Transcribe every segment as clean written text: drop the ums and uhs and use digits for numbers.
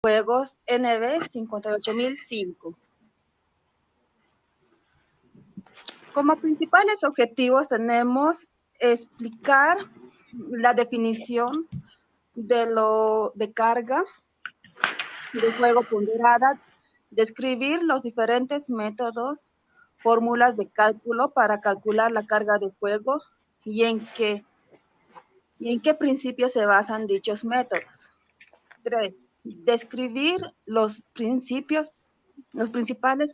Juegos NB 58005. Como principales objetivos tenemos explicar la definición de carga de juego ponderada, describir los diferentes métodos, fórmulas de cálculo para calcular la carga de juego y en qué principios se basan dichos métodos. 3. Describir los principales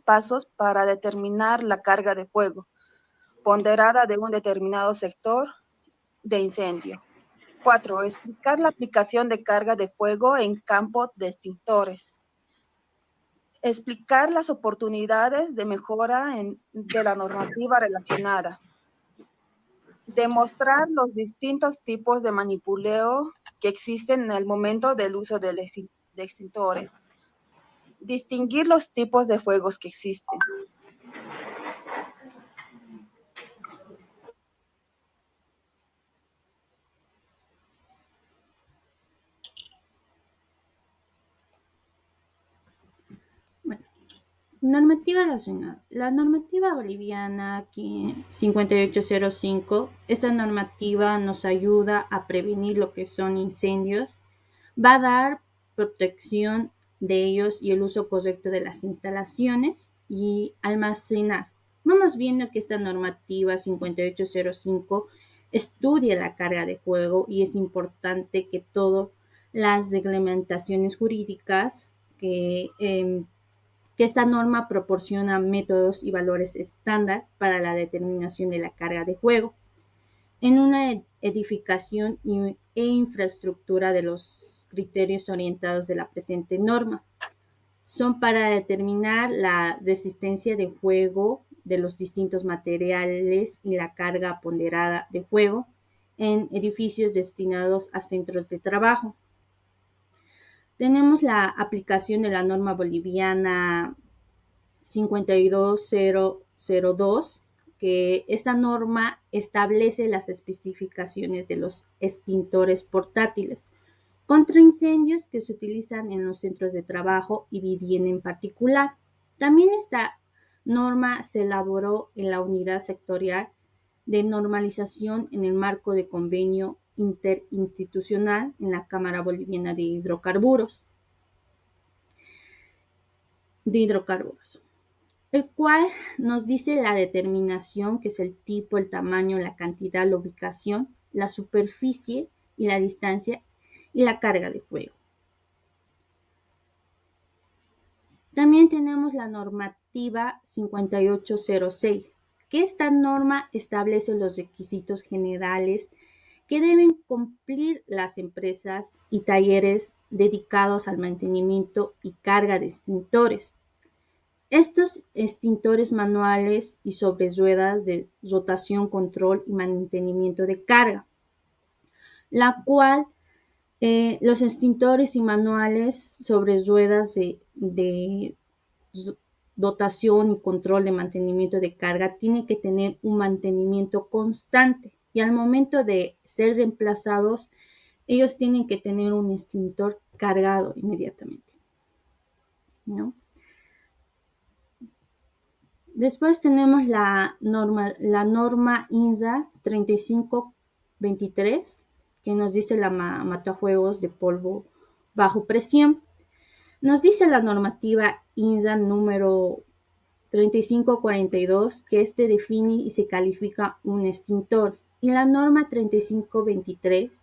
pasos para determinar la carga de fuego ponderada de un determinado sector de incendio. 4. Explicar la aplicación de carga de fuego en campos de extintores. Explicar las oportunidades de mejora de la normativa relacionada. Demostrar los distintos tipos de manipuleo que existen en el momento del uso de extintores. Distinguir los tipos de fuegos que existen. Bueno, normativa nacional. La normativa boliviana 5805, esta normativa nos ayuda a prevenir lo que son incendios, va a dar protección de ellos y el uso correcto de las instalaciones y almacenar. Vamos viendo que esta normativa 5805 estudia la carga de fuego y es importante que todas las reglamentaciones jurídicas que esta norma proporciona métodos y valores estándar para la determinación de la carga de fuego en una edificación e infraestructura de los criterios orientados de la presente norma. Son para determinar la resistencia de fuego de los distintos materiales y la carga ponderada de fuego en edificios destinados a centros de trabajo. Tenemos la aplicación de la norma boliviana 52002, que esta norma establece las especificaciones de los extintores portátiles contra incendios que se utilizan en los centros de trabajo y vivienda en particular. También esta norma se elaboró en la unidad sectorial de normalización en el marco de convenio interinstitucional en la Cámara Boliviana de Hidrocarburos, el cual nos dice la determinación, que es el tipo, el tamaño, la cantidad, la ubicación, la superficie y la distancia y la carga de fuego. También tenemos la normativa 5806, que esta norma establece los requisitos generales que deben cumplir las empresas y talleres dedicados al mantenimiento y carga de extintores. Estos extintores manuales y sobre ruedas de rotación, control y mantenimiento de carga, la cual los extintores y manuales sobre ruedas de dotación y control de mantenimiento de carga tienen que tener un mantenimiento constante y al momento de ser reemplazados, ellos tienen que tener un extintor cargado inmediatamente, ¿no? Después tenemos la norma INSA 3523, que nos dice la matafuegos de polvo bajo presión. Nos dice la normativa INSA número 3542 que este define y se califica un extintor. Y la norma 3523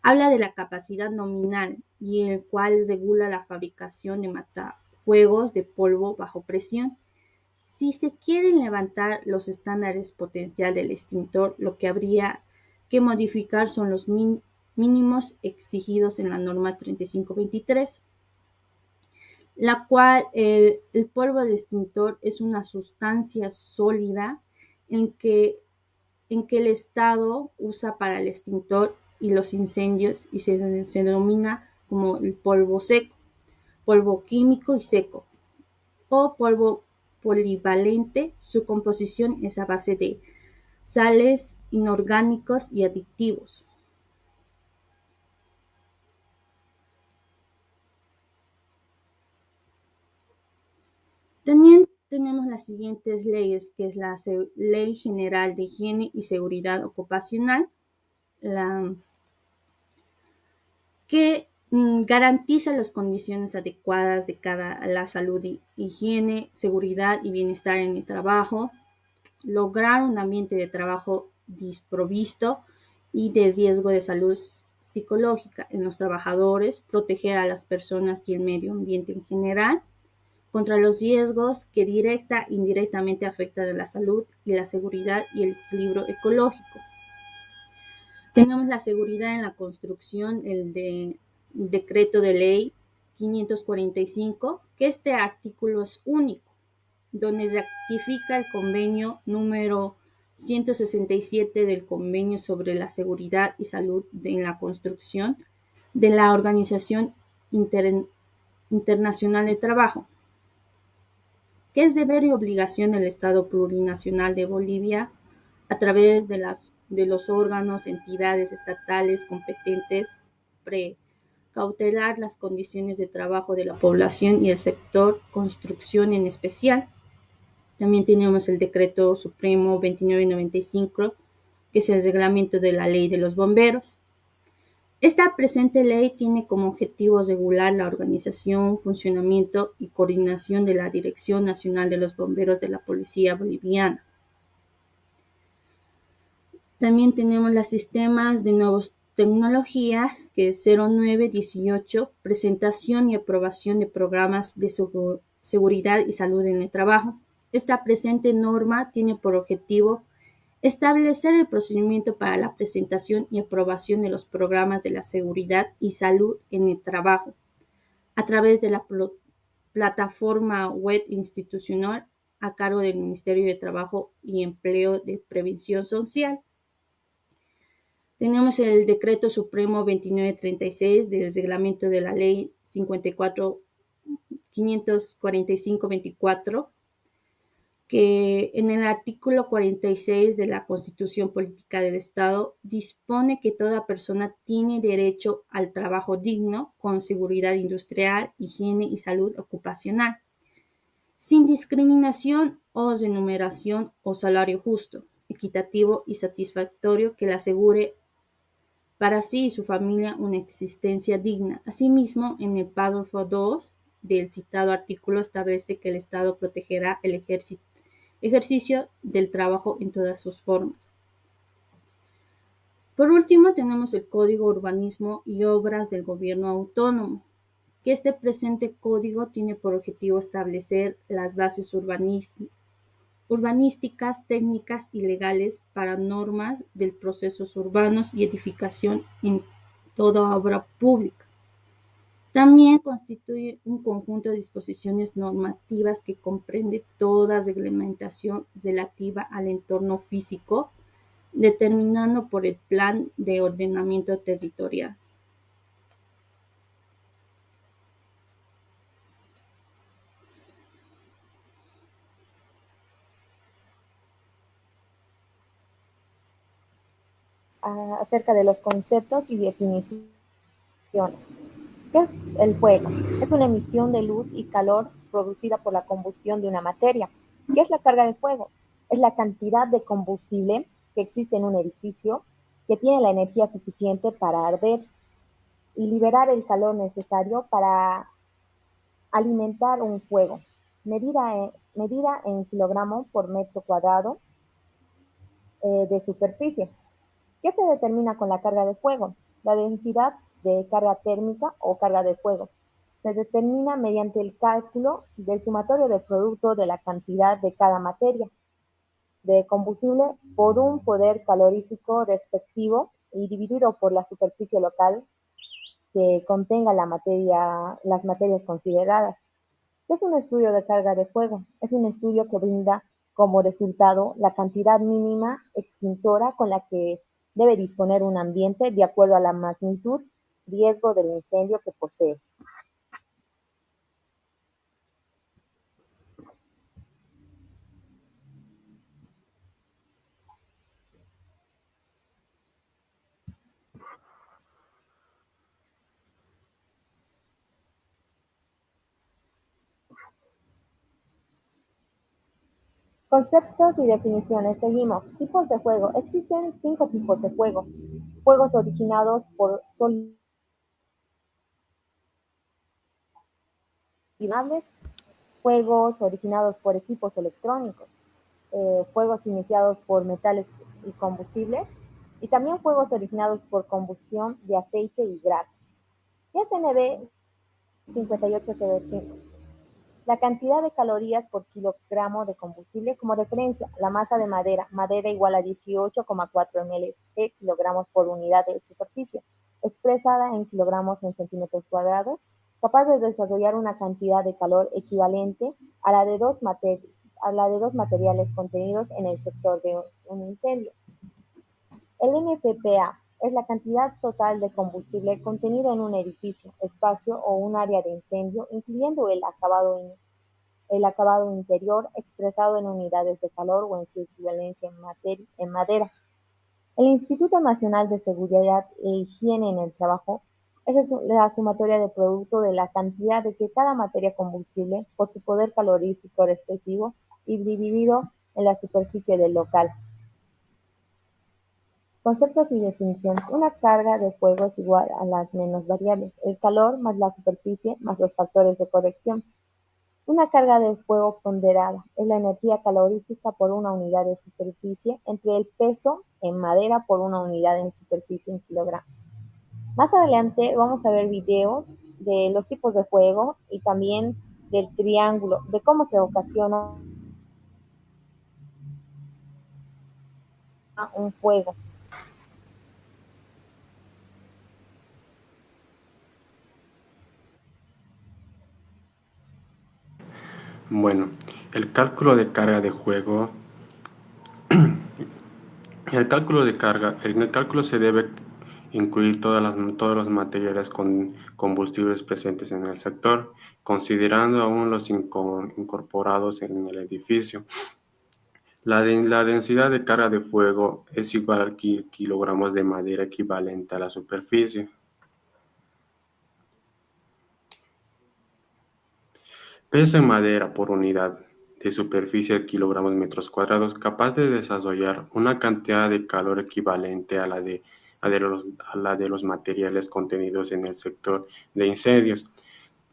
habla de la capacidad nominal y el cual regula la fabricación de matafuegos de polvo bajo presión. Si se quieren levantar los estándares potencial del extintor, lo que habría que modificar son los mínimos exigidos en la norma 3523, la cual el polvo de extintor es una sustancia sólida en que el Estado usa para el extintor y los incendios y se denomina como el polvo seco, polvo químico y seco o polvo polivalente. Su composición es a base de sales inorgánicos y aditivos. También tenemos las siguientes leyes, que es la Ley General de Higiene y Seguridad Ocupacional, que garantiza las condiciones adecuadas de la salud, higiene, seguridad y bienestar en el trabajo, lograr un ambiente de trabajo desprovisto y de riesgo de salud psicológica en los trabajadores, proteger a las personas y el medio ambiente en general contra los riesgos que directa e indirectamente afectan a la salud y la seguridad y el equilibrio ecológico. Tenemos la seguridad en la construcción, decreto de ley 545, que este artículo es único, donde se ratifica el convenio número 167 del Convenio sobre la Seguridad y Salud en la Construcción de la Organización Internacional de Trabajo, que es deber y obligación del Estado Plurinacional de Bolivia, a través de los órganos, entidades estatales competentes, precautelar las condiciones de trabajo de la población y el sector construcción en especial. También tenemos el Decreto Supremo 2995, que es el reglamento de la Ley de los Bomberos. Esta presente ley tiene como objetivo regular la organización, funcionamiento y coordinación de la Dirección Nacional de los Bomberos de la Policía Boliviana. También tenemos los sistemas de nuevas tecnologías, que es 0918, presentación y aprobación de programas de seguridad y salud en el trabajo. Esta presente norma tiene por objetivo establecer el procedimiento para la presentación y aprobación de los programas de la seguridad y salud en el trabajo a través de la plataforma web institucional a cargo del Ministerio de Trabajo y Empleo de Previsión Social. Tenemos el Decreto Supremo 2936 del reglamento de la Ley 545-24, que en el artículo 46 de la Constitución Política del Estado dispone que toda persona tiene derecho al trabajo digno, con seguridad industrial, higiene y salud ocupacional, sin discriminación o remuneración o salario justo, equitativo y satisfactorio que le asegure para sí y su familia una existencia digna. Asimismo, en el párrafo 2 del citado artículo establece que el Estado protegerá el ejercicio del trabajo en todas sus formas. Por último, tenemos el Código Urbanismo y Obras del Gobierno Autónomo, que este presente código tiene por objetivo establecer las bases urbanísticas, técnicas y legales para normas de procesos urbanos y edificación en toda obra pública. También constituye un conjunto de disposiciones normativas que comprende toda reglamentación relativa al entorno físico, determinando por el Plan de Ordenamiento Territorial. Acerca de los conceptos y definiciones. ¿Qué es el fuego? Es una emisión de luz y calor producida por la combustión de una materia. ¿Qué es la carga de fuego? Es la cantidad de combustible que existe en un edificio que tiene la energía suficiente para arder y liberar el calor necesario para alimentar un fuego. Medida en kilogramo por metro cuadrado de superficie. ¿Qué se determina con la carga de fuego? La densidad de carga térmica o carga de fuego. Se determina mediante el cálculo del sumatorio del producto de la cantidad de cada materia de combustible por un poder calorífico respectivo y dividido por la superficie local que contenga las materias consideradas. ¿Qué es un estudio de carga de fuego? Es un estudio que brinda como resultado la cantidad mínima extintora con la que debe disponer un ambiente de acuerdo a la magnitud, riesgo del incendio que posee. Conceptos y definiciones. Seguimos. Tipos de juego. Existen 5 tipos de juego. Juegos originados por solidables, juegos originados por equipos electrónicos, juegos iniciados por metales y combustibles, y también juegos originados por combustión de aceite y grasa. ¿Qué es NB 58CV5? La cantidad de calorías por kilogramo de combustible como referencia, la masa de madera, madera igual a 18,4 ml kilogramos por unidad de superficie, expresada en kilogramos en centímetros cuadrados, capaz de desarrollar una cantidad de calor equivalente a la de dos materiales contenidos en el sector de un incendio. El NFPA es la cantidad total de combustible contenido en un edificio, espacio o un área de incendio, incluyendo el acabado interior expresado en unidades de calor o en su equivalencia en madera. El Instituto Nacional de Seguridad e Higiene en el Trabajo es la sumatoria de producto de la cantidad de que cada materia combustible por su poder calorífico respectivo y dividido en la superficie del local. Conceptos y definiciones. Una carga de fuego es igual a las menos variables, el calor más la superficie más los factores de corrección. Una carga de fuego ponderada es la energía calorífica por una unidad de superficie entre el peso en madera por una unidad en superficie en kilogramos. Más adelante vamos a ver videos de los tipos de fuego y también del triángulo, de cómo se ocasiona un fuego. Bueno, el cálculo de carga de juego. En el cálculo se debe incluir todos los materiales con combustibles presentes en el sector, considerando aún los incorporados en el edificio. La densidad de carga de fuego es igual a kilogramos de madera equivalente a la superficie. Peso en madera por unidad de superficie de kilogramos metros cuadrados, capaz de desarrollar una cantidad de calor equivalente a la de los materiales contenidos en el sector de incendios.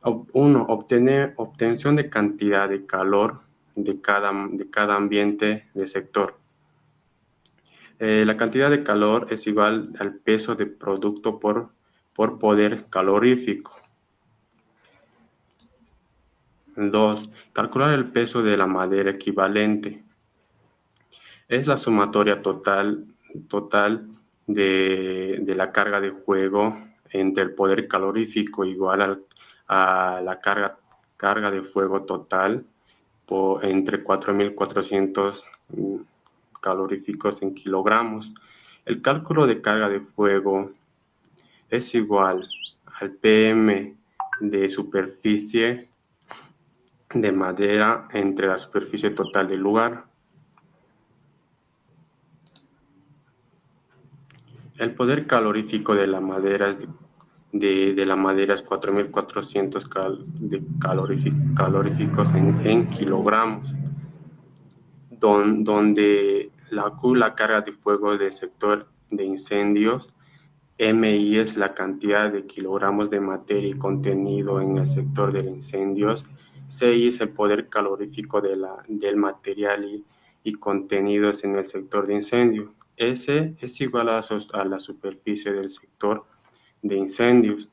1. Obtención de cantidad de calor de cada ambiente de sector. La cantidad de calor es igual al peso de producto por poder calorífico. 2. Calcular el peso de la madera equivalente. Es la sumatoria total de la carga de fuego entre el poder calorífico igual a la carga de fuego total entre 4.400 caloríficos en kilogramos. El cálculo de carga de fuego es igual al PM de superficie de madera entre la superficie total del lugar. El poder calorífico de la madera es 4.400 caloríficos en kilogramos, donde la carga de fuego del sector de incendios, MI es la cantidad de kilogramos de materia contenido en el sector de incendios, CI es el poder calorífico del material y contenidos en el sector de incendio. S es igual a la superficie del sector de incendios.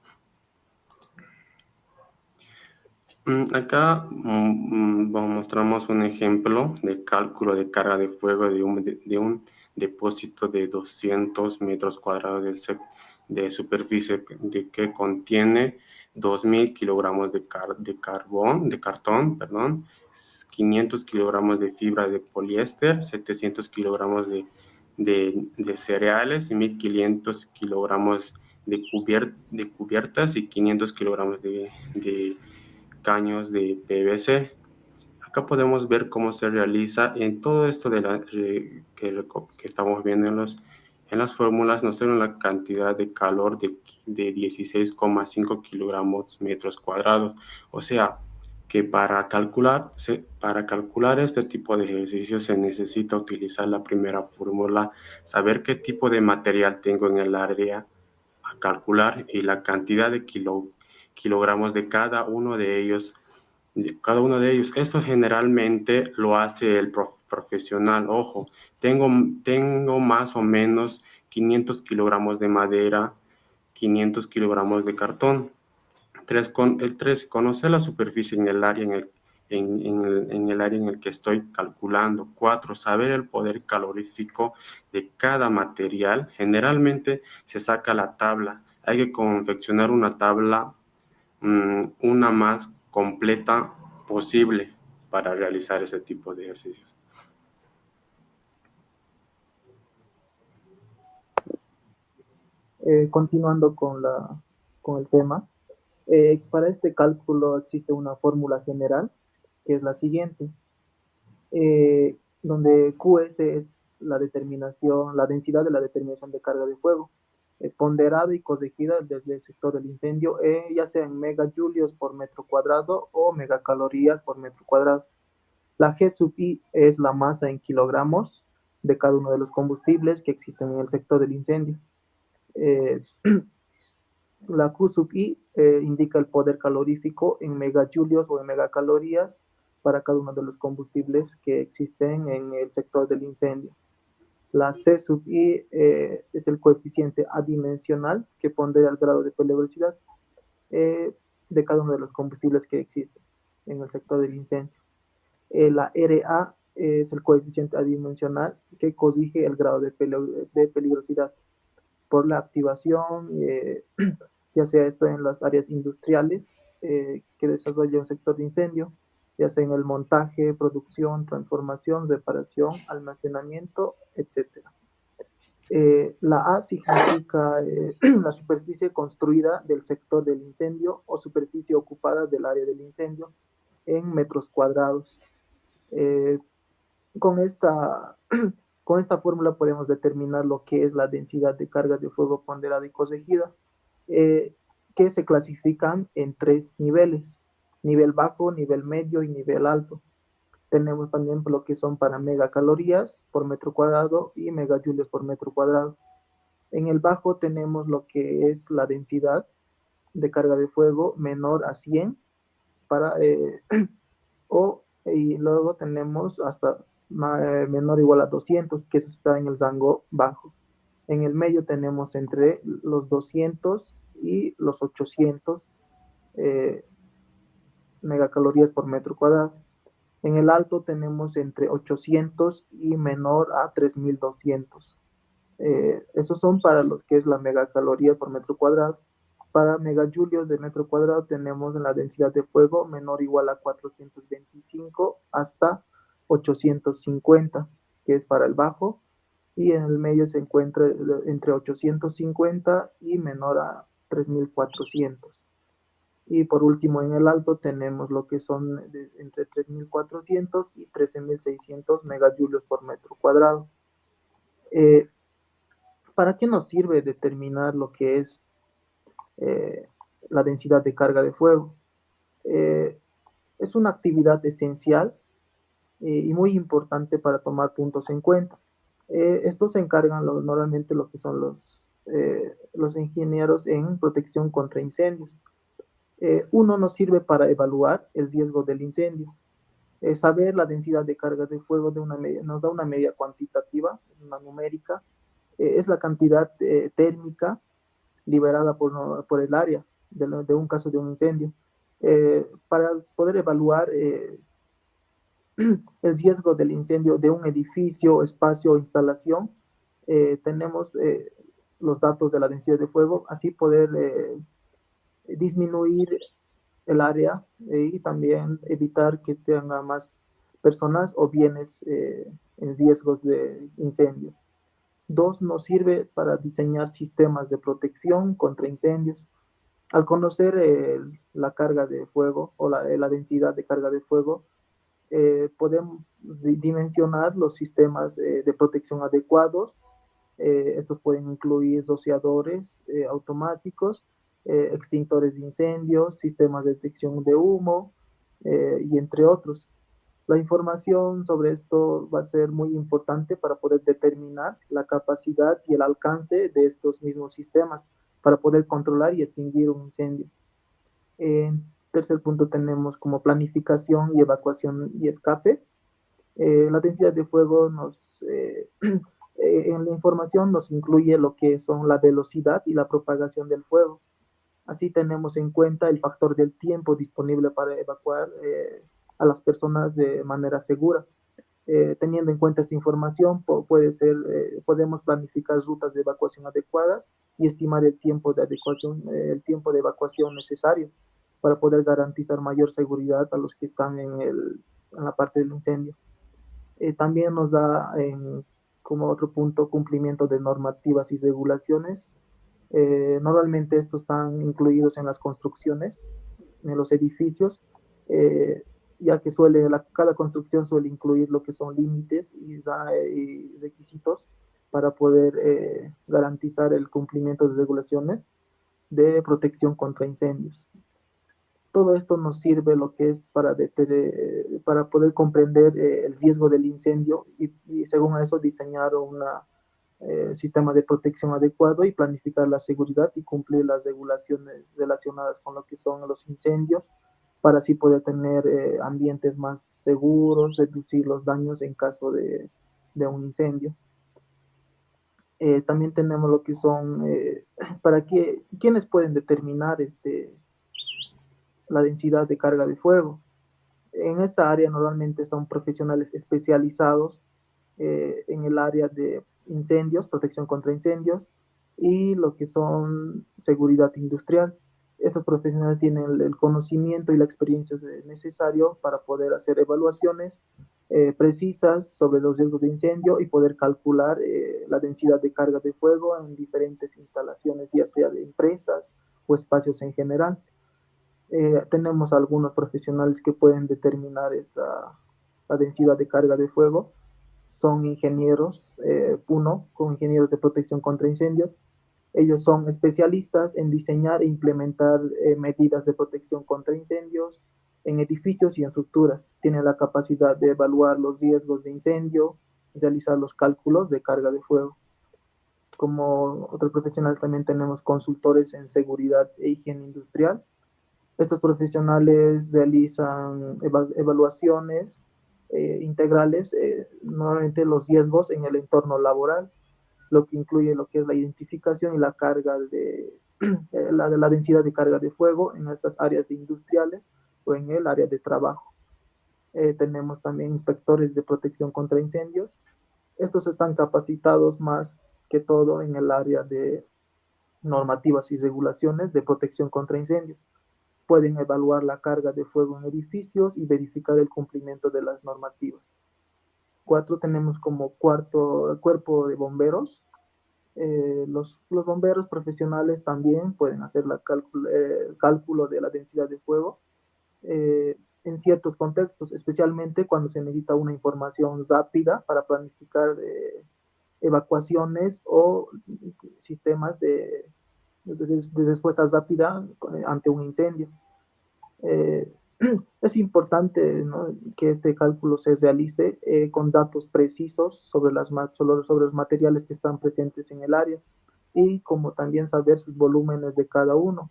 Acá mostramos un ejemplo de cálculo de carga de fuego de un depósito de 200 metros cuadrados de superficie que contiene 2.000 kilogramos de cartón, 500 kilogramos de fibra de poliéster, 700 kilogramos de cereales y 1.500 kilogramos de cubiertas y 500 kilogramos de caños de PVC. Acá podemos ver cómo se realiza en todo esto que estamos viendo en las fórmulas. Nos dan la cantidad de calor de 16,5 kilogramos metros cuadrados. O sea, que para calcular este tipo de ejercicios se necesita utilizar la primera fórmula, saber qué tipo de material tengo en el área a calcular y la cantidad de kilogramos de cada uno de ellos. Esto generalmente lo hace el profesional. Ojo, tengo más o menos 500 kilogramos de madera, 500 kilogramos de cartón. Conocer la superficie en el área en el área en el que estoy calculando. 4, saber el poder calorífico de cada material. Generalmente se saca la tabla. Hay que confeccionar una tabla, una más completa posible para realizar ese tipo de ejercicios. Continuando con el tema, para este cálculo existe una fórmula general que es la siguiente, donde QS es la densidad de la determinación de carga de fuego, ponderada y corregida desde el sector del incendio, ya sea en megajulios por metro cuadrado o megacalorías por metro cuadrado. La G sub I es la masa en kilogramos de cada uno de los combustibles que existen en el sector del incendio. La Q sub I indica el poder calorífico en megajulios o en megacalorías para cada uno de los combustibles que existen en el sector del incendio. La C sub I es el coeficiente adimensional que pondera el grado de peligrosidad de cada uno de los combustibles que existen en el sector del incendio. La RA es el coeficiente adimensional que corrige el grado de peligrosidad por la activación, ya sea esto en las áreas industriales que desarrolla un sector de incendio, ya sea en el montaje, producción, transformación, reparación, almacenamiento, etc. La A significa la superficie construida del sector del incendio o superficie ocupada del área del incendio en metros cuadrados. Con esta fórmula podemos determinar lo que es la densidad de carga de fuego ponderada y corregida, que se clasifican en 3 niveles: nivel bajo, nivel medio y nivel alto. Tenemos también lo que son para megacalorías por metro cuadrado y megajulios por metro cuadrado. En el bajo tenemos lo que es la densidad de carga de fuego menor a 100 y luego tenemos hasta menor o igual a 200, que eso está en el rango bajo. En el medio tenemos entre los 200 y los 800 megacalorías por metro cuadrado. En el alto tenemos entre 800 y menor a 3200. Esos son para lo que es la megacaloría por metro cuadrado. Para megajulios de metro cuadrado tenemos la densidad de fuego menor o igual a 425 hasta 850, que es para el bajo, y en el medio se encuentra entre 850 y menor a 3400. Y por último, en el alto tenemos lo que son entre 3400 y 13600 megajulios por metro cuadrado. ¿Para qué nos sirve determinar lo que es la densidad de carga de fuego? Es una actividad esencial y muy importante para tomar puntos en cuenta. Estos se encargan normalmente lo que son los ingenieros en protección contra incendios. Uno nos sirve para evaluar el riesgo del incendio. Saber la densidad de carga de fuego nos da una media cuantitativa, una numérica. Es la cantidad térmica liberada por el área de un caso de un incendio. Para poder evaluar el riesgo del incendio de un edificio, espacio o instalación, tenemos los datos de la densidad de fuego, así poder disminuir el área y también evitar que tenga más personas o bienes en riesgos de incendio. 2, nos sirve para diseñar sistemas de protección contra incendios. Al conocer la carga de fuego o la densidad de carga de fuego, podemos dimensionar los sistemas de protección adecuados. Estos pueden incluir rociadores automáticos, extintores de incendios, sistemas de detección de humo, y entre otros. La información sobre esto va a ser muy importante para poder determinar la capacidad y el alcance de estos mismos sistemas para poder controlar y extinguir un incendio. En tercer punto tenemos como planificación y evacuación y escape. La densidad de fuego en la información nos incluye lo que son la velocidad y la propagación del fuego. Así tenemos en cuenta el factor del tiempo disponible para evacuar a las personas de manera segura. Teniendo en cuenta esta información, podemos planificar rutas de evacuación adecuadas y estimar el tiempo de evacuación necesario para poder garantizar mayor seguridad a los que están en la parte del incendio. También nos da como otro punto cumplimiento de normativas y regulaciones. Normalmente estos están incluidos en las construcciones, en los edificios, ya que cada construcción suele incluir lo que son límites y requisitos para poder garantizar el cumplimiento de regulaciones de protección contra incendios. Todo esto nos sirve lo que es para poder comprender el riesgo del incendio y según eso diseñar un sistema de protección adecuado y planificar la seguridad y cumplir las regulaciones relacionadas con lo que son los incendios para así poder tener ambientes más seguros, reducir los daños en caso de un incendio. También tenemos lo que son, ¿quiénes pueden determinar la densidad de carga de fuego? En esta área normalmente son profesionales especializados en el área de incendios, protección contra incendios y lo que son seguridad industrial. Estos profesionales tienen el conocimiento y la experiencia necesario para poder hacer evaluaciones precisas sobre los riesgos de incendio y poder calcular la densidad de carga de fuego en diferentes instalaciones, ya sea de empresas o espacios en general. Tenemos algunos profesionales que pueden determinar la densidad de carga de fuego. Son ingenieros, con ingenieros de protección contra incendios. Ellos son especialistas en diseñar e implementar medidas de protección contra incendios en edificios y en estructuras. Tienen la capacidad de evaluar los riesgos de incendio, realizar los cálculos de carga de fuego. Como otros profesionales también tenemos consultores en seguridad e higiene industrial. Estos profesionales realizan evaluaciones integrales, normalmente los riesgos en el entorno laboral, lo que incluye lo que es la identificación y la carga la densidad de carga de fuego en estas áreas industriales o en el área de trabajo. Tenemos también inspectores de protección contra incendios. Estos están capacitados más que todo en el área de normativas y regulaciones de protección contra incendios. Pueden evaluar la carga de fuego en edificios y verificar el cumplimiento de las normativas. 4, tenemos como cuerpo de bomberos. Los bomberos profesionales también pueden hacer el cálculo de la densidad de fuego en ciertos contextos, especialmente cuando se necesita una información rápida para planificar evacuaciones o sistemas de respuesta rápida ante un incendio. Es importante, ¿no?, que este cálculo se realice con datos precisos sobre los materiales que están presentes en el área y como también saber sus volúmenes de cada uno.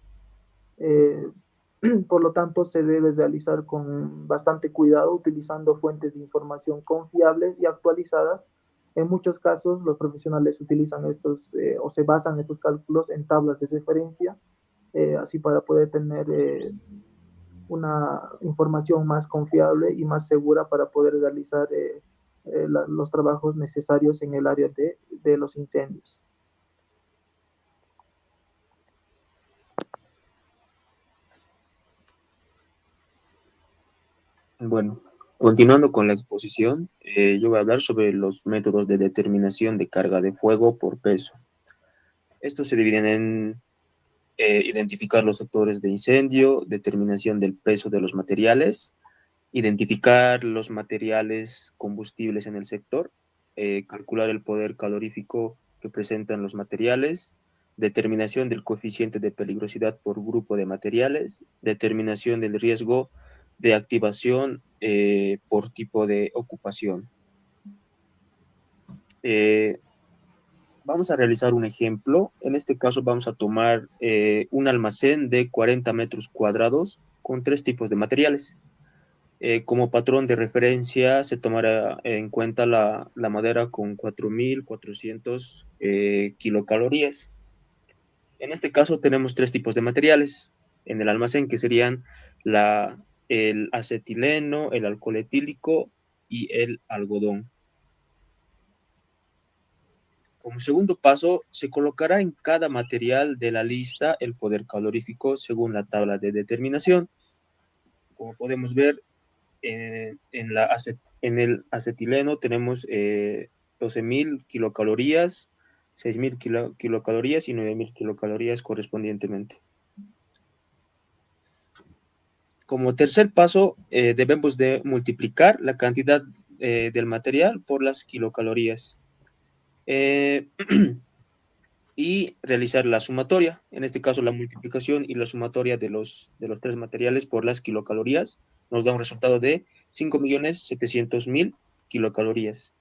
Por lo tanto, se debe realizar con bastante cuidado utilizando fuentes de información confiables y actualizadas. En muchos casos, los profesionales utilizan o se basan estos cálculos en tablas de referencia, así para poder tener una información más confiable y más segura para poder realizar los trabajos necesarios en el área de los incendios. Bueno, continuando con la exposición, yo voy a hablar sobre los métodos de determinación de carga de fuego por peso. Estos se dividen en identificar los factores de incendio, determinación del peso de los materiales, identificar los materiales combustibles en el sector, calcular el poder calorífico que presentan los materiales, determinación del coeficiente de peligrosidad por grupo de materiales, determinación del riesgo de activación por tipo de ocupación. Vamos a realizar un ejemplo. En este caso vamos a tomar un almacén de 40 metros cuadrados con 3 tipos de materiales. Como patrón de referencia se tomará en cuenta la madera con 4.400 kilocalorías. En este caso tenemos 3 tipos de materiales en el almacén, que serían el acetileno, el alcohol etílico y el algodón. Como segundo paso, se colocará en cada material de la lista el poder calorífico según la tabla de determinación. Como podemos ver, en el acetileno tenemos 12.000 kilocalorías, 6.000 kilocalorías y 9.000 kilocalorías correspondientemente. Como tercer paso, debemos de multiplicar la cantidad del material por las kilocalorías y realizar la sumatoria. En este caso, la multiplicación y la sumatoria de los 3 materiales por las kilocalorías nos da un resultado de 5.700.000 kilocalorías.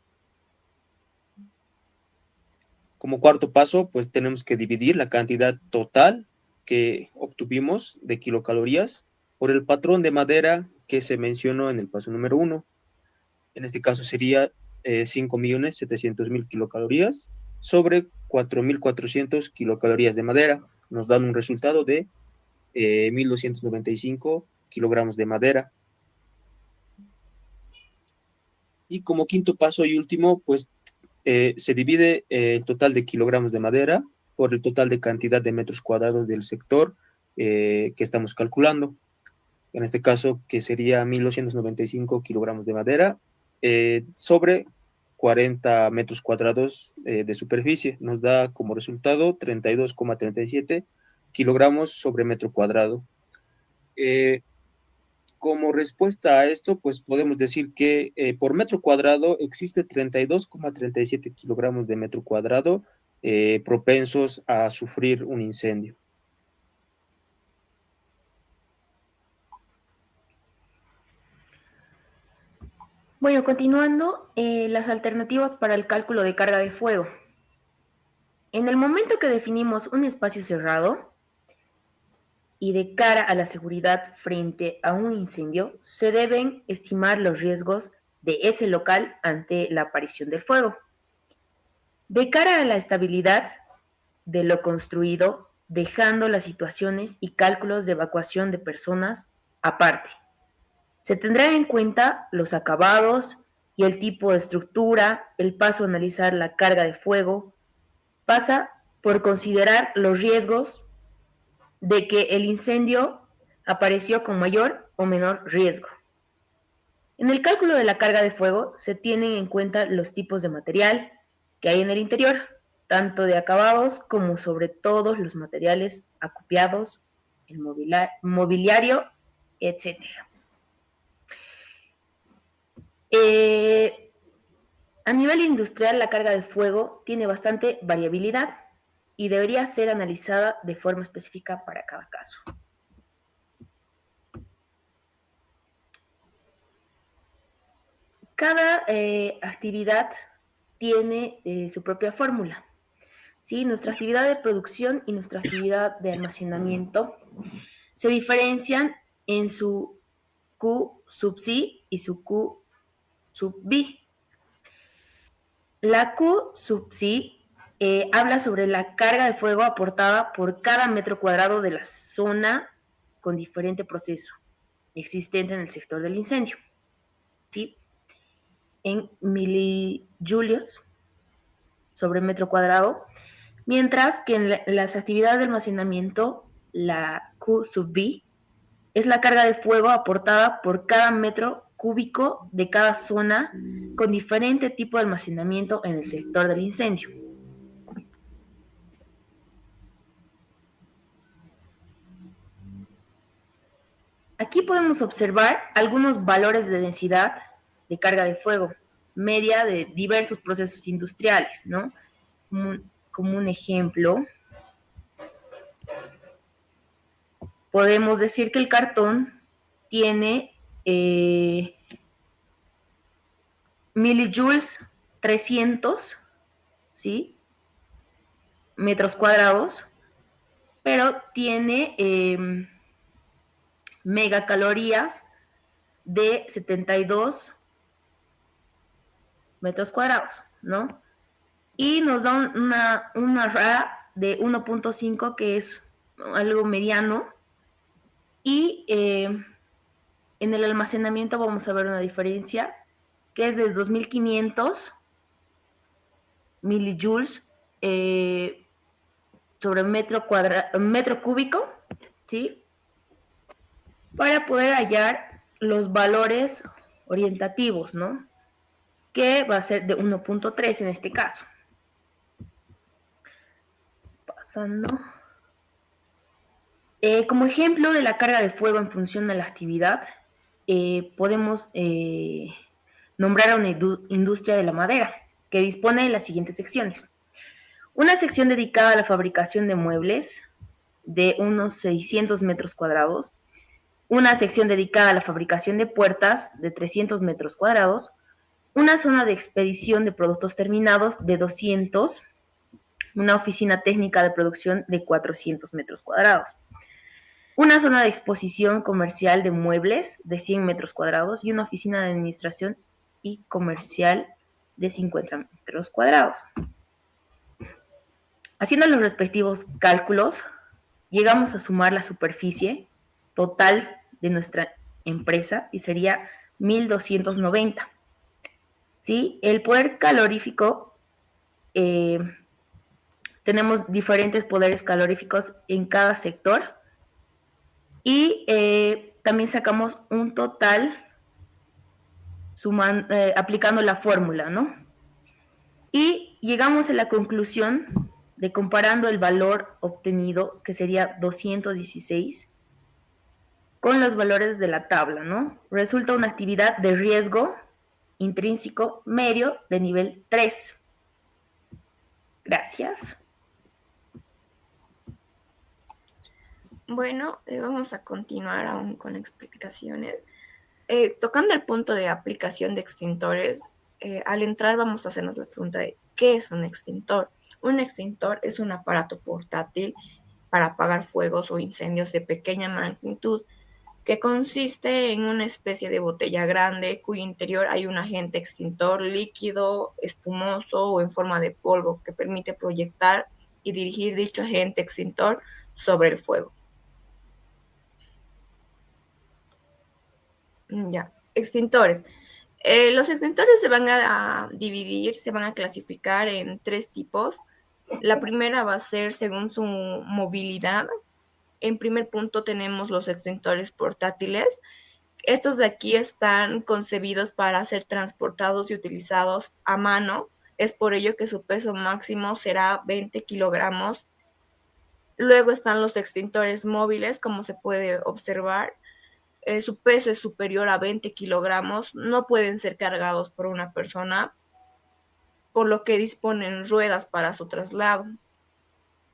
Como cuarto paso, pues tenemos que dividir la cantidad total que obtuvimos de kilocalorías por el patrón de madera que se mencionó en el paso número 1. En este caso sería 5.700.000 kilocalorías sobre 4.400 kilocalorías de madera. Nos dan un resultado de 1.295 kilogramos de madera. Y como quinto paso y último, pues se divide el total de kilogramos de madera por el total de cantidad de metros cuadrados del sector que estamos calculando. En este caso, que sería 1.295 kilogramos de madera sobre 40 metros cuadrados de superficie. Nos da como resultado 32,37 kilogramos sobre metro cuadrado. Como respuesta a esto, pues podemos decir que por metro cuadrado existe 32,37 kilogramos de metro cuadrado propensos a sufrir un incendio. Bueno, continuando, las alternativas para el cálculo de carga de fuego. En el momento que definimos un espacio cerrado y de cara a la seguridad frente a un incendio, se deben estimar los riesgos de ese local ante la aparición del fuego. De cara a la estabilidad de lo construido, dejando las situaciones y cálculos de evacuación de personas aparte. Se tendrán en cuenta los acabados y el tipo de estructura. El paso a analizar la carga de fuego pasa por considerar los riesgos de que el incendio apareció con mayor o menor riesgo. En el cálculo de la carga de fuego se tienen en cuenta los tipos de material que hay en el interior, tanto de acabados como sobre todos los materiales acopiados, el mobiliario, etc. A nivel industrial, la carga de fuego tiene bastante variabilidad y debería ser analizada de forma específica para cada caso. Cada actividad tiene su propia fórmula. ¿Sí? Nuestra actividad de producción y nuestra actividad de almacenamiento se diferencian en su Q sub C y su Q sub B. La Q sub C habla sobre la carga de fuego aportada por cada metro cuadrado de la zona con diferente proceso existente en el sector del incendio, ¿sí? En milijulios sobre metro cuadrado, mientras que en las actividades de almacenamiento, la Q sub B es la carga de fuego aportada por cada metro cúbico de cada zona con diferente tipo de almacenamiento en el sector del incendio. Aquí podemos observar algunos valores de densidad de carga de fuego media de diversos procesos industriales, ¿no? Como un ejemplo, podemos decir que el cartón tiene milijoules 300, ¿sí? Metros cuadrados, pero tiene megacalorías de 72 metros cuadrados, ¿no? Y nos da una RA de 1.5, que es algo mediano. Y en el almacenamiento vamos a ver una diferencia, que es de 2500 milijoules sobre metro cúbico, ¿sí? Para poder hallar los valores orientativos, ¿no? Que va a ser de 1.3 en este caso. Pasando. Como ejemplo de la carga de fuego en función de la actividad, podemos nombrar a una industria de la madera, que dispone de las siguientes secciones. Una sección dedicada a la fabricación de muebles de unos 600 metros cuadrados, una sección dedicada a la fabricación de puertas de 300 metros cuadrados, una zona de expedición de productos terminados de 200, una oficina técnica de producción de 400 metros cuadrados, una zona de exposición comercial de muebles de 100 metros cuadrados y una oficina de administración y comercial de 50 metros cuadrados. Haciendo los respectivos cálculos, llegamos a sumar la superficie total de nuestra empresa y sería 1290. ¿Sí? El poder calorífico, tenemos diferentes poderes caloríficos en cada sector y también sacamos un total aplicando la fórmula, ¿no? Y llegamos a la conclusión de comparando el valor obtenido, que sería 216, con los valores de la tabla, ¿no? Resulta una actividad de riesgo intrínseco medio de nivel 3. Gracias. Bueno, vamos a continuar aún con explicaciones. Tocando el punto de aplicación de extintores, al entrar vamos a hacernos la pregunta de ¿qué es un extintor? Un extintor es un aparato portátil para apagar fuegos o incendios de pequeña magnitud, que consiste en una especie de botella grande cuyo interior hay un agente extintor líquido, espumoso o en forma de polvo que permite proyectar y dirigir dicho agente extintor sobre el fuego. Ya, extintores. Los extintores se van a dividir, se van a clasificar en 3 tipos. La primera va a ser según su movilidad. En primer punto tenemos los extintores portátiles. Estos de aquí están concebidos para ser transportados y utilizados a mano. Es por ello que su peso máximo será 20 kilogramos. Luego están los extintores móviles, como se puede observar. Su peso es superior a 20 kilogramos, no pueden ser cargados por una persona, por lo que disponen ruedas para su traslado.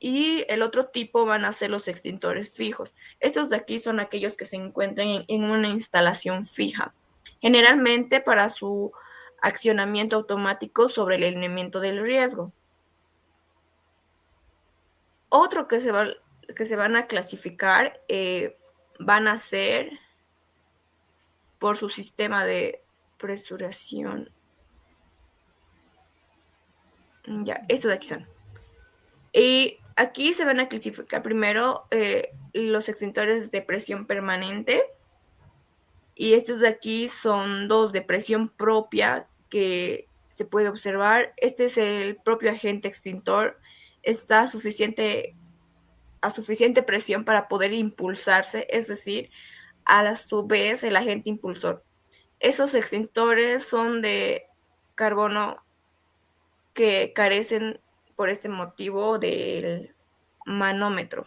Y el otro tipo van a ser los extintores fijos. Estos de aquí son aquellos que se encuentran en una instalación fija, generalmente para su accionamiento automático sobre el elemento del riesgo. Otro que se van a clasificar van a ser por su sistema de presurización. Ya, estos de aquí son. Y aquí se van a clasificar primero los extintores de presión permanente. Y estos de aquí son 2 de presión propia que se puede observar. Este es el propio agente extintor. Está a suficiente presión para poder impulsarse, es decir, a su vez el agente impulsor. Esos extintores son de carbono que carecen por este motivo del manómetro.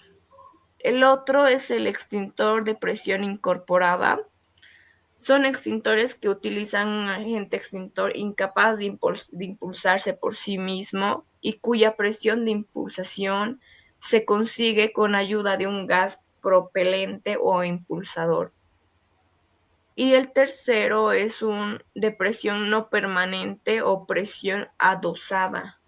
El otro es el extintor de presión incorporada. Son extintores que utilizan un agente extintor incapaz de impulsarse por sí mismo y cuya presión de impulsación se consigue con ayuda de un gas propelente o impulsador. Y el tercero es un de presión no permanente o presión adosada.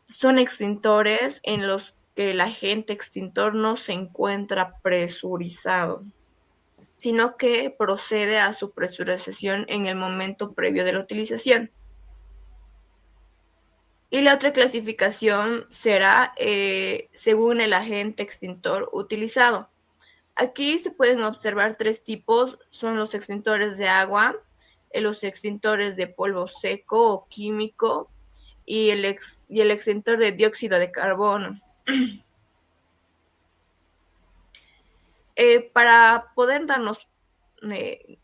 Son extintores en los que el agente extintor no se encuentra presurizado, sino que procede a su presurización en el momento previo de la utilización. Y la otra clasificación será según el agente extintor utilizado. Aquí se pueden observar tres tipos, son los extintores de agua, los extintores de polvo seco o químico y el extintor de dióxido de carbono. Para poder darnos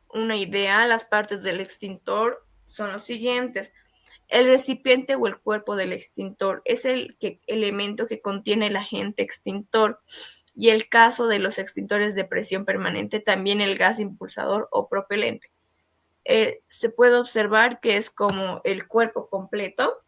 una idea, las partes del extintor son los siguientes. El recipiente o el cuerpo del extintor es el elemento que contiene el agente extintor. Y el caso de los extintores de presión permanente, también el gas impulsador o propelente. Se puede observar que es como el cuerpo completo.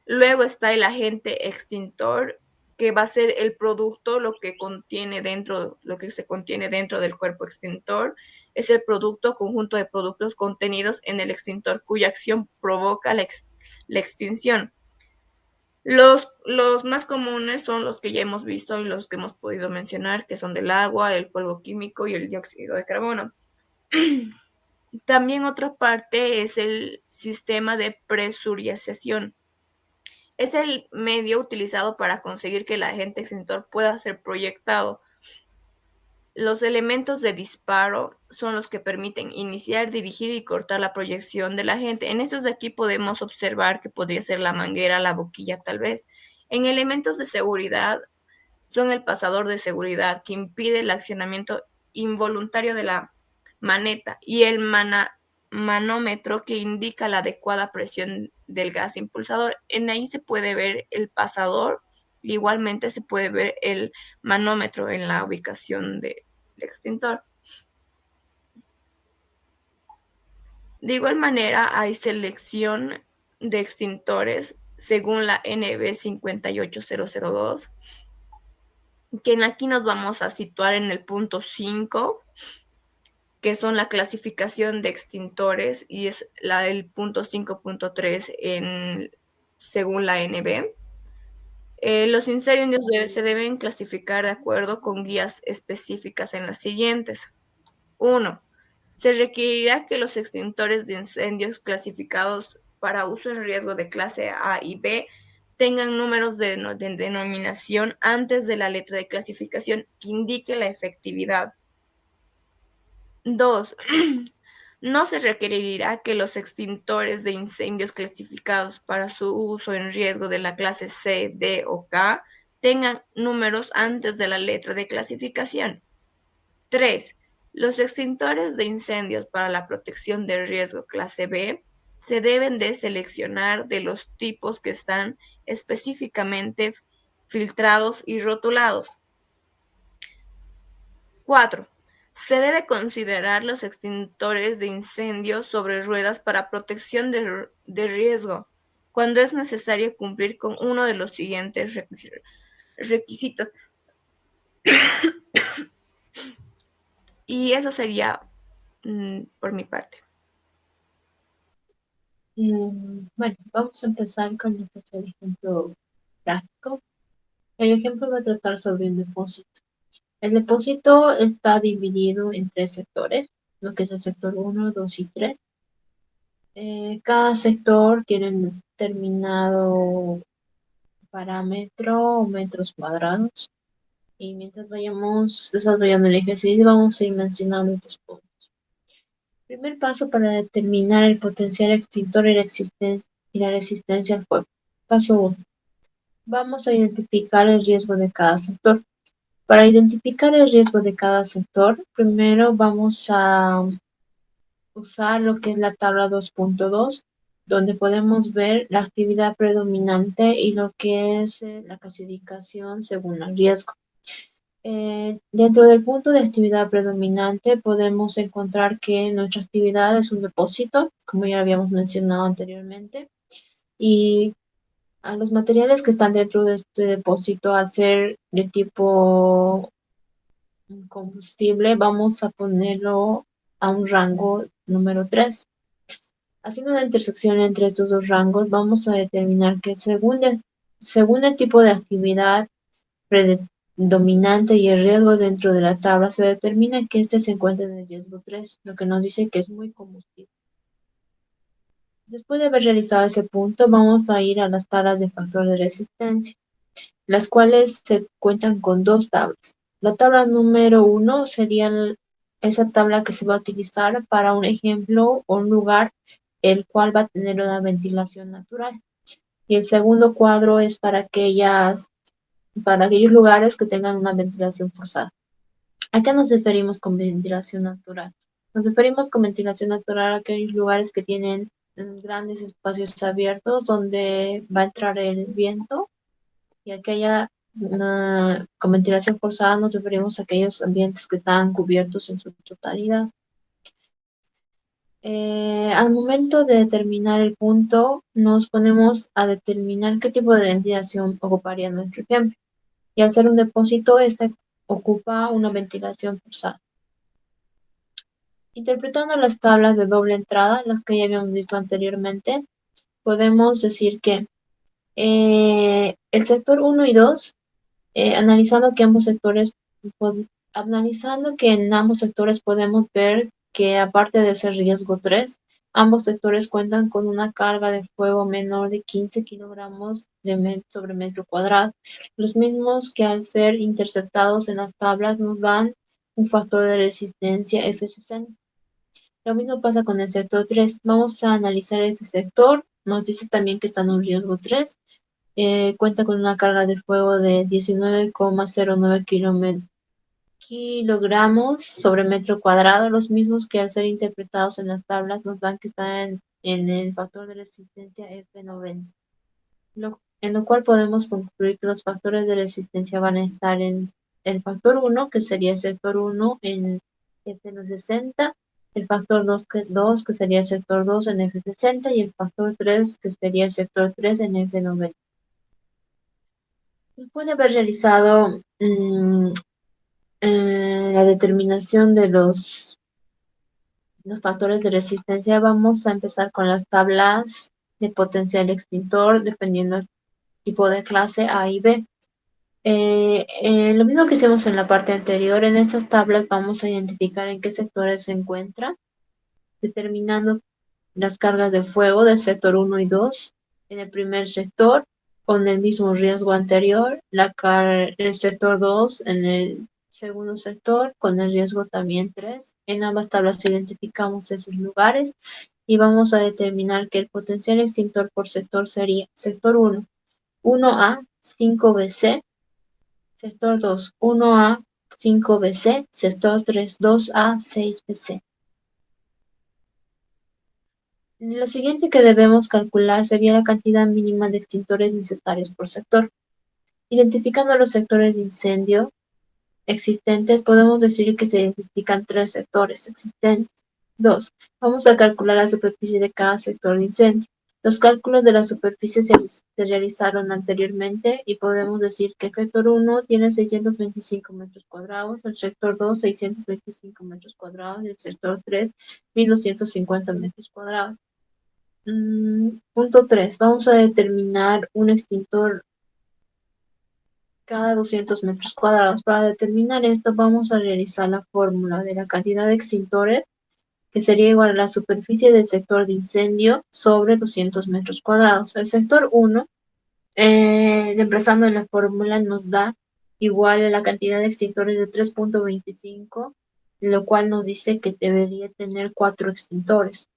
Luego está el agente extintor, que va a ser el producto, lo que se contiene dentro del cuerpo extintor. Es el producto, conjunto de productos contenidos en el extintor cuya acción provoca la extinción. Los más comunes son los que ya hemos visto y los que hemos podido mencionar, que son del agua, el polvo químico y el dióxido de carbono. También otra parte es el sistema de presurización. Es el medio utilizado para conseguir que el agente extintor pueda ser proyectado. Los elementos de disparo son los que permiten iniciar, dirigir y cortar la proyección del agente. En estos de aquí podemos observar que podría ser la manguera, la boquilla tal vez. En elementos de seguridad son el pasador de seguridad que impide el accionamiento involuntario de la maneta y el manómetro que indica la adecuada presión del gas impulsador. En ahí se puede ver el pasador. Igualmente se puede ver el manómetro en la ubicación del extintor. De igual manera, hay selección de extintores según la NB 58002, que aquí nos vamos a situar en el punto 5, que son la clasificación de extintores, y es el punto 5.3 según la NB. Los incendios se deben clasificar de acuerdo con guías específicas en las siguientes. 1. Se requerirá que los extintores de incendios clasificados para uso en riesgo de clase A y B tengan números de denominación antes de la letra de clasificación que indique la efectividad. 2. No se requerirá que los extintores de incendios clasificados para su uso en riesgo de la clase C, D o K tengan números antes de la letra de clasificación. 3. Los extintores de incendios para la protección de riesgo clase B se deben de seleccionar de los tipos que están específicamente filtrados y rotulados. 4. Se debe considerar los extintores de incendios sobre ruedas para protección de riesgo cuando es necesario cumplir con uno de los siguientes requisitos. Y eso sería por mi parte. Bueno, vamos a empezar con el ejemplo gráfico. El ejemplo va a tratar sobre un depósito. El depósito está dividido en 3 sectores, lo que es el sector 1, 2 y 3. Cada sector tiene un determinado parámetro o metros cuadrados. Y mientras vayamos desarrollando el ejercicio, vamos a ir mencionando estos puntos. Primer paso para determinar el potencial extintor y la resistencia al fuego. Paso 1. Vamos a identificar el riesgo de cada sector. Para identificar el riesgo de cada sector, primero vamos a usar lo que es la tabla 2.2, donde podemos ver la actividad predominante y lo que es la clasificación según el riesgo. Dentro del punto de actividad predominante podemos encontrar que nuestra actividad es un depósito, como ya habíamos mencionado anteriormente, y a los materiales que están dentro de este depósito, al ser de tipo combustible, vamos a ponerlo a un rango número 3. Haciendo una intersección entre estos dos rangos, vamos a determinar que según el tipo de actividad predominante y el riesgo dentro de la tabla, se determina que este se encuentra en el riesgo 3, lo que nos dice que es muy combustible. Después de haber realizado ese punto, vamos a ir a las tablas de factor de resistencia, las cuales se cuentan con dos tablas. La tabla número 1 sería esa tabla que se va a utilizar para un ejemplo o un lugar el cual va a tener una ventilación natural. Y el segundo cuadro es para aquellos lugares que tengan una ventilación forzada. ¿A qué nos referimos con ventilación natural? Nos referimos con ventilación natural a aquellos lugares que tienen grandes espacios abiertos donde va a entrar el viento, y con ventilación forzada nos referimos a aquellos ambientes que están cubiertos en su totalidad. Al momento de determinar el punto, nos ponemos a determinar qué tipo de ventilación ocuparía nuestro ejemplo. Y al ser un depósito, este ocupa una ventilación forzada. Interpretando las tablas de doble entrada, las que ya habíamos visto anteriormente, podemos decir que el sector 1 y 2, analizando que en ambos sectores podemos ver que aparte de ese riesgo 3, ambos sectores cuentan con una carga de fuego menor de 15 kilogramos sobre metro cuadrado, los mismos que al ser interceptados en las tablas nos dan un factor de resistencia F60. Lo mismo pasa con el sector 3. Vamos a analizar este sector. Nos dice también que está en un riesgo 3. Cuenta con una carga de fuego de 19,09 kilogramos sobre metro cuadrado, los mismos que al ser interpretados en las tablas nos dan que están en el factor de resistencia F90, en lo cual podemos concluir que los factores de resistencia van a estar en el factor 1, que sería el sector 1 en F60, el factor 2 que sería el sector 2 en F60, y el factor 3 que sería el sector 3 en F90. Después de haber realizado la determinación de los factores de resistencia, vamos a empezar con las tablas de potencial extintor dependiendo del tipo de clase A y B. Lo mismo que hicimos en la parte anterior, en estas tablas vamos a identificar en qué sectores se encuentra, determinando las cargas de fuego del sector 1 y 2. En el primer sector, con el mismo riesgo anterior, el sector 2 en el segundo sector, con el riesgo también 3. En ambas tablas identificamos esos lugares y vamos a determinar que el potencial extintor por sector sería sector 1, 1A, 5BC, sector 2, 1A, 5BC, sector 3, 2A, 6BC. Lo siguiente que debemos calcular sería la cantidad mínima de extintores necesarios por sector. Identificando los sectores de incendio existentes, podemos decir que se identifican 3 sectores existentes. 2. Vamos a calcular la superficie de cada sector de incendio. Los cálculos de la superficie se realizaron anteriormente y podemos decir que el sector 1 tiene 625 metros cuadrados, el sector 2 625 metros cuadrados y el sector 3 1250 metros cuadrados. Punto 3. Vamos a determinar un extintor cada 200 metros cuadrados. Para determinar esto vamos a realizar la fórmula de la cantidad de extintores, que sería igual a la superficie del sector de incendio sobre 200 metros cuadrados. El sector 1, reemplazando en la fórmula, nos da igual a la cantidad de extintores de 3.25, lo cual nos dice que debería tener 4 extintores.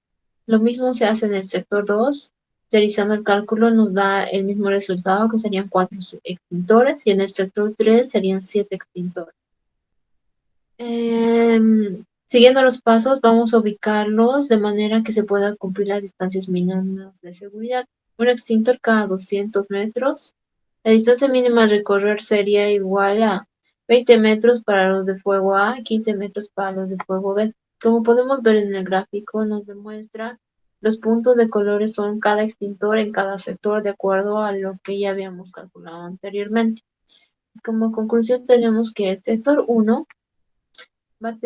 Lo mismo se hace en el sector 2. Realizando el cálculo nos da el mismo resultado, que serían 4 extintores, y en el sector 3 serían 7 extintores. Siguiendo los pasos, vamos a ubicarlos de manera que se pueda cumplir las distancias mínimas de seguridad. Un extintor cada 200 metros. La distancia mínima a recorrer sería igual a 20 metros para los de fuego A, 15 metros para los de fuego B. Como podemos ver en el gráfico, nos demuestra los puntos de colores son cada extintor en cada sector de acuerdo a lo que ya habíamos calculado anteriormente. Como conclusión tenemos que el sector 1 va a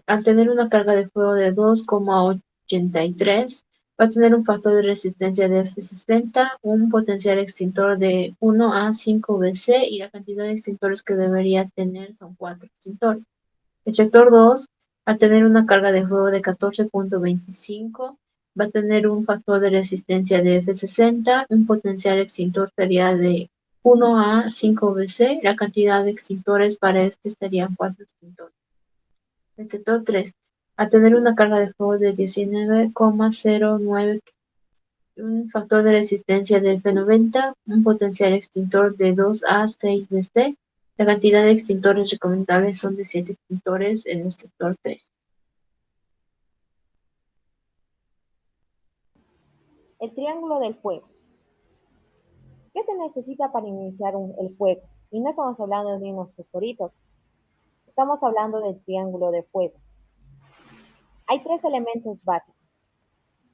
al tener una carga de fuego de 2,83, va a tener un factor de resistencia de F60, un potencial extintor de 1 a 5 Vc y la cantidad de extintores que debería tener son 4 extintores. El reactor 2, al tener una carga de fuego de 14,25, va a tener un factor de resistencia de F60, un potencial extintor sería de 1 a 5 Vc, la cantidad de extintores para este serían 4 extintores. El sector 3, al tener una carga de fuego de 19,09, un factor de resistencia de F90, un potencial extintor de 2 a 6 Vc, la cantidad de extintores recomendables son de 7 extintores en el sector 3. El triángulo del fuego. ¿Qué se necesita para iniciar el fuego? Y no estamos hablando de unos fosforitos, estamos hablando del triángulo de fuego. Hay 3 elementos básicos,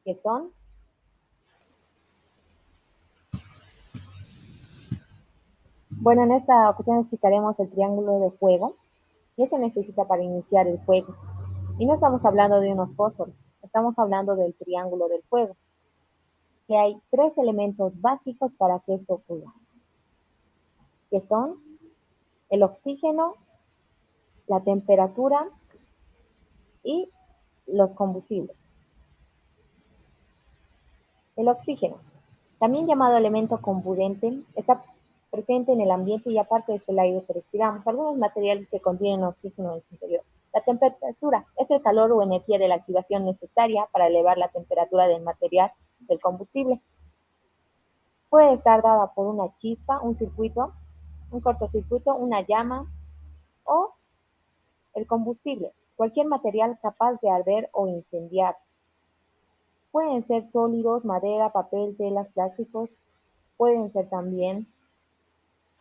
que son bueno, en esta ocasión explicaremos el triángulo de fuego. ¿Qué se necesita para iniciar el fuego? Y no estamos hablando de unos fósforos, estamos hablando del triángulo del fuego, que hay 3 elementos básicos para que esto ocurra, que son el oxígeno, la temperatura y los combustibles. El oxígeno, también llamado elemento comburente, está presente en el ambiente y aparte es el aire que respiramos. Algunos materiales que contienen oxígeno en su interior. La temperatura es el calor o energía de la activación necesaria para elevar la temperatura del material del combustible. Puede estar dada por una chispa, un circuito, un cortocircuito, una llama o el combustible, cualquier material capaz de arder o incendiarse. Pueden ser sólidos, madera, papel, telas, plásticos. Pueden ser también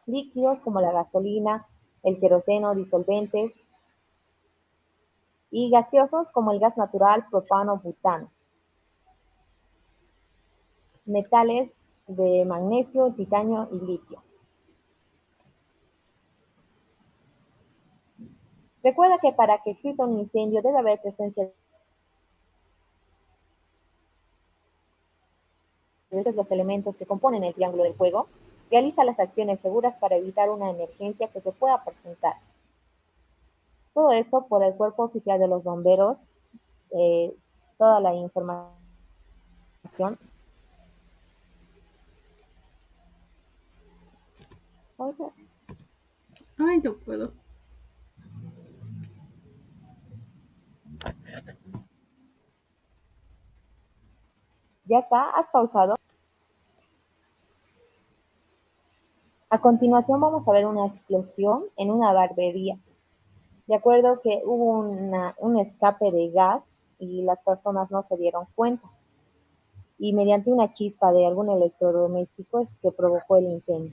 líquidos como la gasolina, el queroseno, disolventes. Y gaseosos como el gas natural, propano, butano. Metales de magnesio, titanio y litio. Recuerda que para que exista un incendio debe haber presencia de los elementos que componen el triángulo del fuego. Realiza las acciones seguras para evitar una emergencia que se pueda presentar. Todo esto por el Cuerpo Oficial de los Bomberos. Toda la información. Ay, no puedo. ¿Ya está? ¿Has pausado? A continuación vamos a ver una explosión en una barbería. De acuerdo que hubo un escape de gas y las personas no se dieron cuenta. Y mediante una chispa de algún electrodoméstico es que provocó el incendio.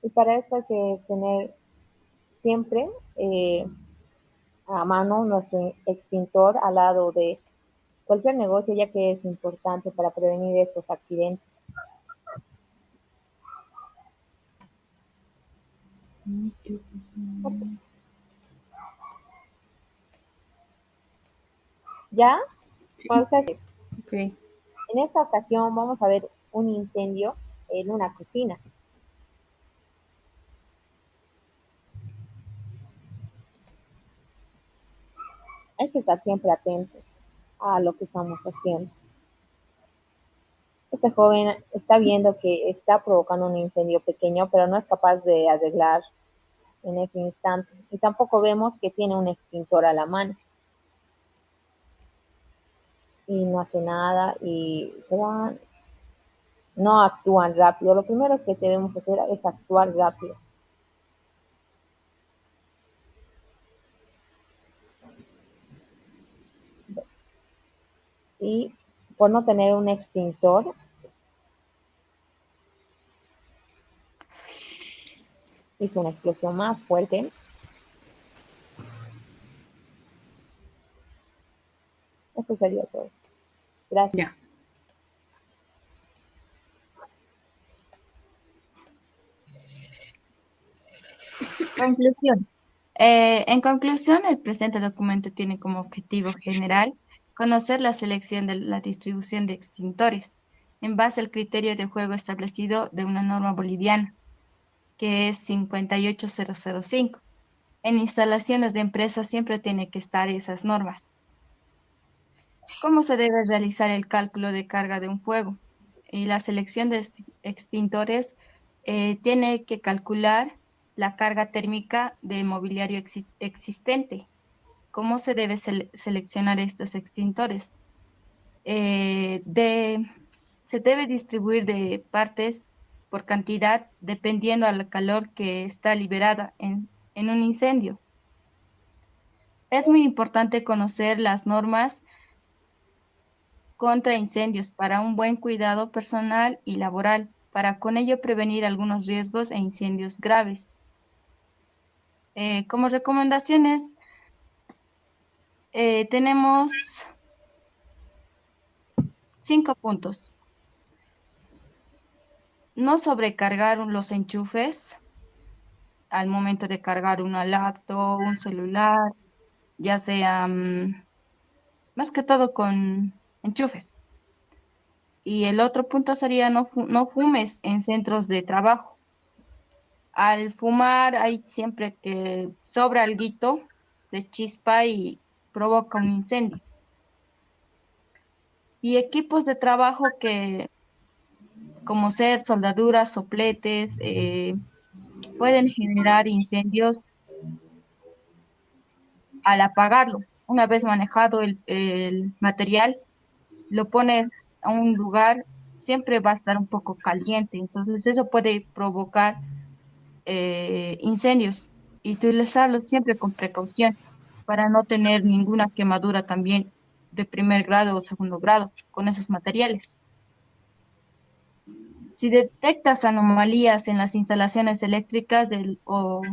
Y para esto hay que tener siempre a mano nuestro extintor al lado de cualquier negocio, ya que es importante para prevenir estos accidentes. ¿Ya? Sí. Pausa. Ok. En esta ocasión vamos a ver un incendio en una cocina. Hay que estar siempre atentos a lo que estamos haciendo. Este joven está viendo que está provocando un incendio pequeño, pero no es capaz de arreglar en ese instante. Y tampoco vemos que tiene un extintor a la mano. Y no hace nada y se van, no actúan rápido. Lo primero que debemos hacer es actuar rápido. Y por no tener un extintor, hizo una explosión más fuerte. Eso sería todo. Gracias. Ya. Conclusión. En conclusión, el presente documento tiene como objetivo general conocer la selección de la distribución de extintores en base al criterio de juego establecido de una norma boliviana, que es 58005. En instalaciones de empresas siempre tiene que estar esas normas. ¿Cómo se debe realizar el cálculo de carga de un fuego? Y la selección de extintores tiene que calcular la carga térmica de mobiliario existente. ¿Cómo se debe seleccionar estos extintores? Se debe distribuir de partes por cantidad dependiendo al calor que está liberada en un incendio. Es muy importante conocer las normas contra incendios para un buen cuidado personal y laboral, para con ello prevenir algunos riesgos e incendios graves. Como recomendaciones, tenemos 5 puntos. No sobrecargar los enchufes al momento de cargar una laptop, un celular, ya sea más que todo con enchufes. Y el otro punto sería no fumes en centros de trabajo. Al fumar hay siempre que sobra alguito de chispa y provoca un incendio. Y equipos de trabajo que, como ser soldaduras, sopletes, pueden generar incendios al apagarlo. Una vez manejado el material, lo pones a un lugar, siempre va a estar un poco caliente, entonces eso puede provocar incendios y utilizarlo siempre con precaución para no tener ninguna quemadura también de primer grado o segundo grado con esos materiales. Si detectas anomalías en las instalaciones eléctricas o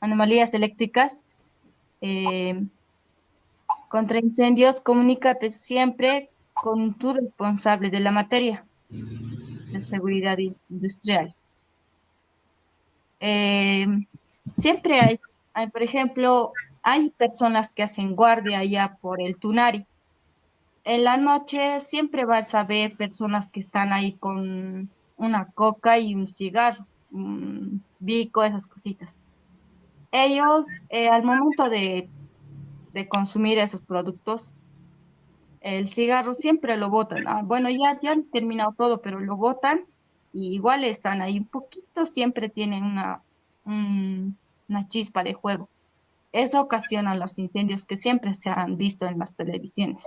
anomalías eléctricas contra incendios, comunícate siempre con tu responsable de la materia de seguridad industrial. Siempre por ejemplo, hay personas que hacen guardia allá por el Tunari. En la noche siempre vas a ver personas que están ahí con una coca y un cigarro, un bico, esas cositas. Ellos, al momento de consumir esos productos, el cigarro siempre lo botan. Bueno, ya han terminado todo, pero lo botan y igual están ahí un poquito, siempre tienen una chispa de fuego. Eso ocasiona los incendios que siempre se han visto en las televisiones.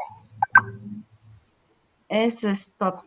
Eso es todo.